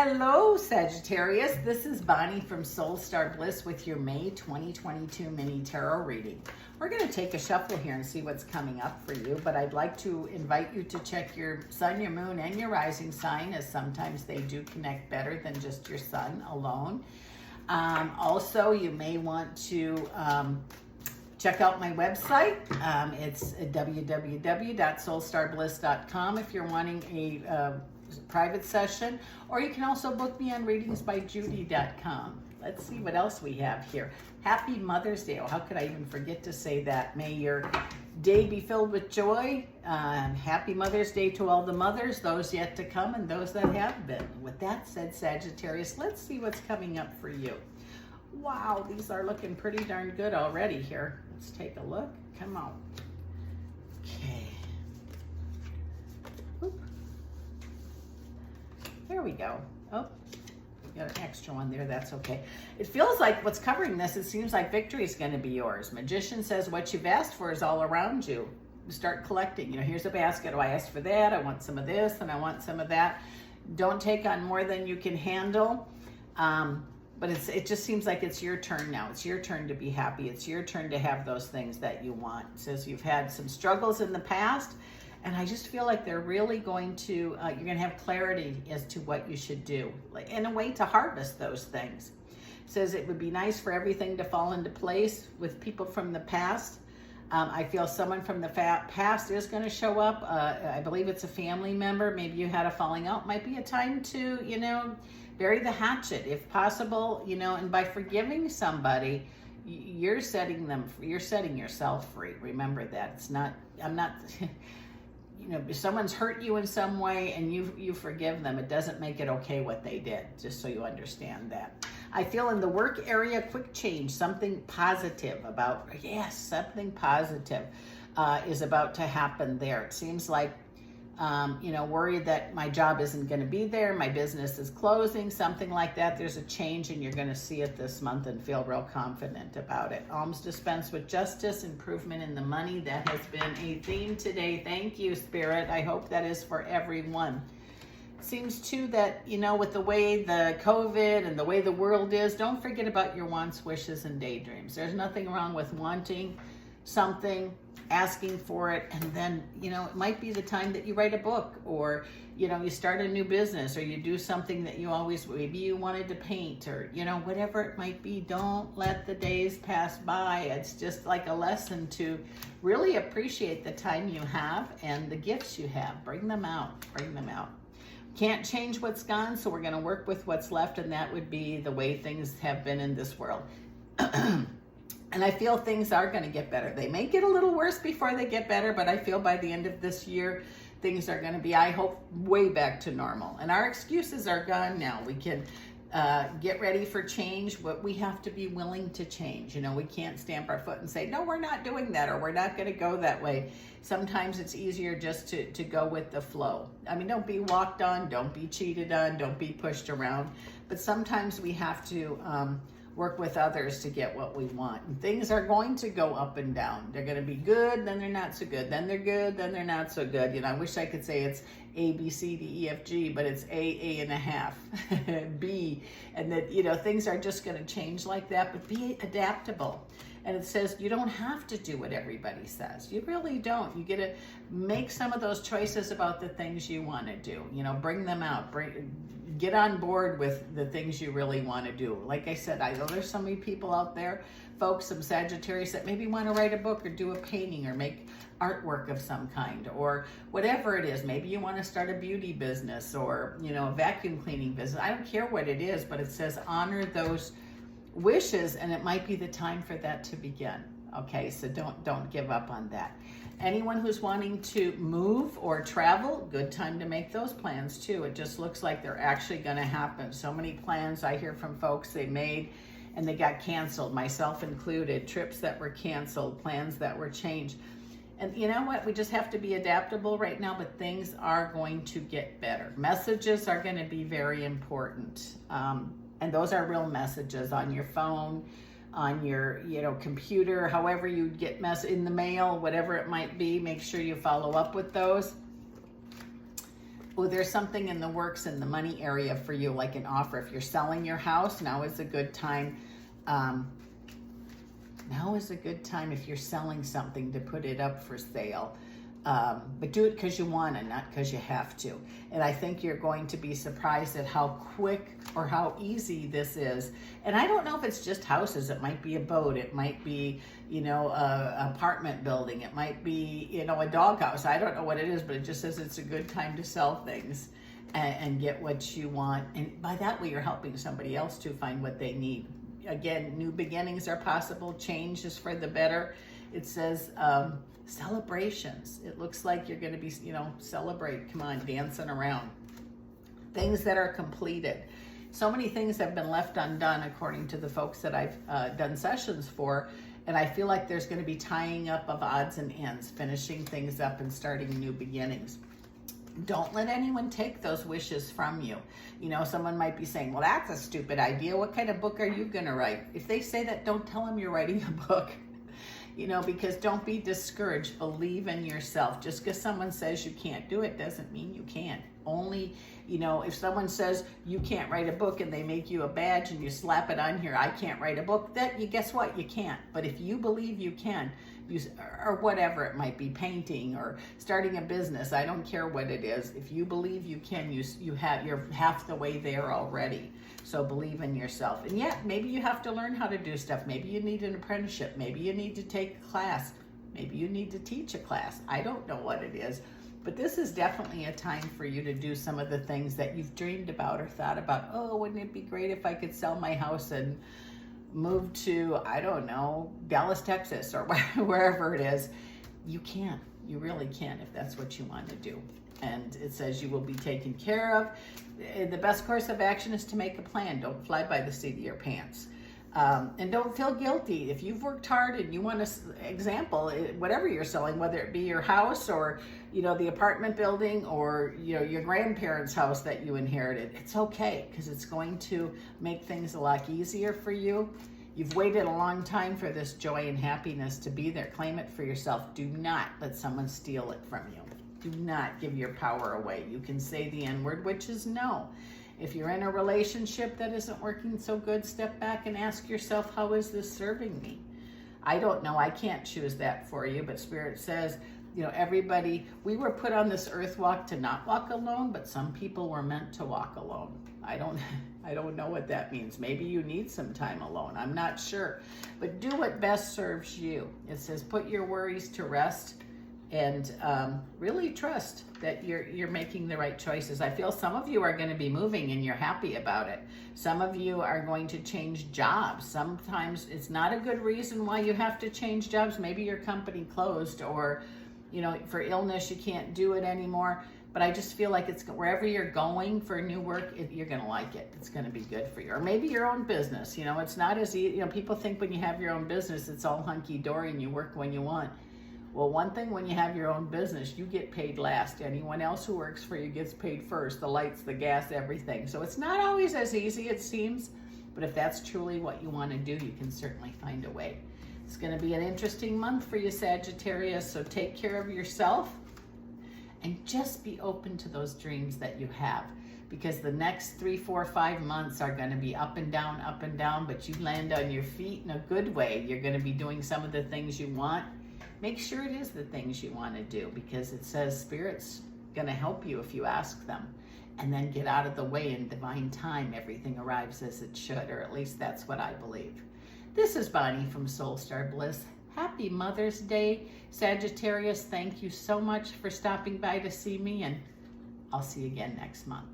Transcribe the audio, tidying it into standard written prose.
Hello, Sagittarius. This is Bonnie from Soulstarbliss with your May 2022 mini tarot reading. We're going to take a shuffle here and see what's coming up for you, but I'd like to invite you to check your sun, your moon, and your rising sign, as sometimes they do connect better than just your sun alone. Also, you may want to check out my website. It's www.soulstarbliss.com if you're wanting a private session, or you can also book me on readingsbyjudy.com. Let's see what else we have here. Happy Mother's Day. Oh, how could I even forget to say that? May your day be filled with joy. Happy Mother's Day to all the mothers, those yet to come and those that have been. With that said, Sagittarius, let's see what's coming up for you. Wow, these are looking pretty darn good already here. Let's take a look. Come on. Okay. Oop. There we go. Oh, got an extra one there. That's okay. It feels like what's covering this, it seems like victory is going to be yours. Magician says what you've asked for is all around you. Start collecting. You know, here's a basket. Oh, I asked for that. I want some of this and I want some of that. Don't take on more than you can handle. But it just seems like it's your turn now. It's your turn to be happy. It's your turn to have those things that you want. It says you've had some struggles in the past, and I just feel like they're really going to, you're going to have clarity as to what you should do, like in a way to harvest those things. It says it would be nice for everything to fall into place with people from the past. I feel someone from the past is going to show up. I believe it's a family member. Maybe you had a falling out. Might be a time to, you know, bury the hatchet if possible, you know, and by forgiving somebody, you're setting yourself free. Remember that. It's not, I'm not, you know, if someone's hurt you in some way and you forgive them, it doesn't make it okay what they did, just so you understand that. I feel in the work area, quick change, something positive about, yes, something positive is about to happen there. It seems like, you know, worried that my job isn't going to be there, my business is closing, something like that. There's a change and you're going to see it this month and feel real confident about it. Alms dispense with justice, improvement in the money. That has been a theme today. Thank you, Spirit. I hope that is for everyone. Seems too that, you know, with the way the COVID and the way the world is, don't forget about your wants, wishes, and daydreams. There's nothing wrong with wanting something, asking for it, and then, you know, it might be the time that you write a book, or, you know, you start a new business, or you do something that you always, maybe you wanted to paint, or, you know, whatever it might be. Don't let the days pass by. It's just like a lesson to really appreciate the time you have and the gifts you have. Bring them out. Bring them out. Can't change what's gone, so we're going to work with what's left, and that would be the way things have been in this world. And I feel things are going to get better. They may get a little worse before they get better, but I feel by the end of this year, things are going to be, I hope, way back to normal. And our excuses are gone now. We can get ready for change, but we have to be willing to change. You know, we can't stamp our foot and say, no, we're not doing that, or we're not going to go that way. Sometimes it's easier just to go with the flow. I mean, don't be walked on, don't be cheated on, don't be pushed around. But sometimes we have to work with others to get what we want. And things are going to go up and down. They're going to be good, then they're not so good. Then they're good, then they're not so good. You know, I wish I could say it's A, B, C, D, E, F, G, but it's A and a half, B. And that, you know, things are just going to change like that, but be adaptable. And it says you don't have to do what everybody says. You really don't. You get to make some of those choices about the things you want to do. You know, bring them out. Get on board with the things you really want to do. Like I said, I know there's so many people out there, folks, some Sagittarius, that maybe want to write a book or do a painting or make artwork of some kind, or whatever it is. Maybe you want to start a beauty business, or, you know, a vacuum cleaning business. I don't care what it is, but it says honor those wishes, and it might be the time for that to begin. Okay, so don't give up on that. Anyone who's wanting to move or travel, good time to make those plans too. It just looks like they're actually going to happen. So many plans I hear from folks they made and they got canceled, myself included. Trips that were canceled, plans that were changed. And you know what? We just have to be adaptable right now, but things are going to get better. Messages are going to be very important. And those are real messages on your phone, on your, you know, computer, however you get in the mail, whatever it might be. Make sure you follow up with those. Oh, there's something in the works in the money area for you, like an offer. If you're selling your house, now is a good time. Now is a good time if you're selling something to put it up for sale. But do it because you want to, not because you have to. And I think you're going to be surprised at how quick or how easy this is. And I don't know if it's just houses. It might be a boat. It might be, you know, a apartment building. It might be, you know, a doghouse. I don't know what it is, but it just says it's a good time to sell things and get what you want. And by that way, you're helping somebody else to find what they need. Again, new beginnings are possible. Change is for the better. It says celebrations. It looks like you're going to be, you know, celebrate. Come on, dancing around. Things that are completed. So many things have been left undone according to the folks that I've done sessions for. And I feel like there's going to be tying up of odds and ends, finishing things up and starting new beginnings. Don't let anyone take those wishes from you. You know, someone might be saying, well, that's a stupid idea. What kind of book are you going to write? If they say that, don't tell them you're writing a book. You know, because don't be discouraged. Believe in yourself. Just because someone says you can't do it doesn't mean you can't. Only, you know, if someone says you can't write a book and they make you a badge and you slap it on here, I can't write a book, that you guess what? You can't. But if you believe you can, or whatever it might be, painting or starting a business, I don't care what it is. If you believe you can, you're half the way there already. So believe in yourself. And yeah, maybe you have to learn how to do stuff. Maybe you need an apprenticeship. Maybe you need to take a class. Maybe you need to teach a class. I don't know what it is. But this is definitely a time for you to do some of the things that you've dreamed about or thought about. Oh, wouldn't it be great if I could sell my house and move to, I don't know, Dallas, Texas, or wherever it is. You can. You really can if that's what you want to do. And it says you will be taken care of. The best course of action is to make a plan. Don't fly by the seat of your pants. And don't feel guilty. If you've worked hard and you want to, example, whatever you're selling, whether it be your house or, you know, the apartment building or, you know, your grandparents' house that you inherited, it's okay because it's going to make things a lot easier for you. You've waited a long time for this joy and happiness to be there. Claim it for yourself. Do not let someone steal it from you. Do not give your power away. You can say the N-word, which is no. If you're in a relationship that isn't working so good, step back and ask yourself, how is this serving me? I don't know. I can't choose that for you, but Spirit says, you know, everybody, we were put on this earth walk to not walk alone, but some people were meant to walk alone. I don't know what that means. Maybe you need some time alone. I'm not sure. But do what best serves you. It says put your worries to rest and really trust that you're making the right choices. I feel some of you are going to be moving and you're happy about it. Some of you are going to change jobs. Sometimes it's not a good reason why you have to change jobs. Maybe your company closed or, you know, for illness you can't do it anymore. But I just feel like it's wherever you're going for new work, you're going to like it. It's going to be good for you. Or maybe your own business. You know, it's not as easy. You know, people think when you have your own business, it's all hunky-dory and you work when you want. Well, one thing when you have your own business, you get paid last. Anyone else who works for you gets paid first. The lights, the gas, everything. So it's not always as easy, it seems. But if that's truly what you want to do, you can certainly find a way. It's going to be an interesting month for you, Sagittarius. So take care of yourself. And just be open to those dreams that you have, because the next 3, 4, 5 months are going to be up and down, but you land on your feet in a good way. You're going to be doing some of the things you want. Make sure it is the things you want to do, because it says Spirit's going to help you if you ask them. And then get out of the way in divine time. Everything arrives as it should, or at least that's what I believe. This is Bonnie from Soulstarbliss. Happy Mother's Day, Sagittarius. Thank you so much for stopping by to see me, and I'll see you again next month.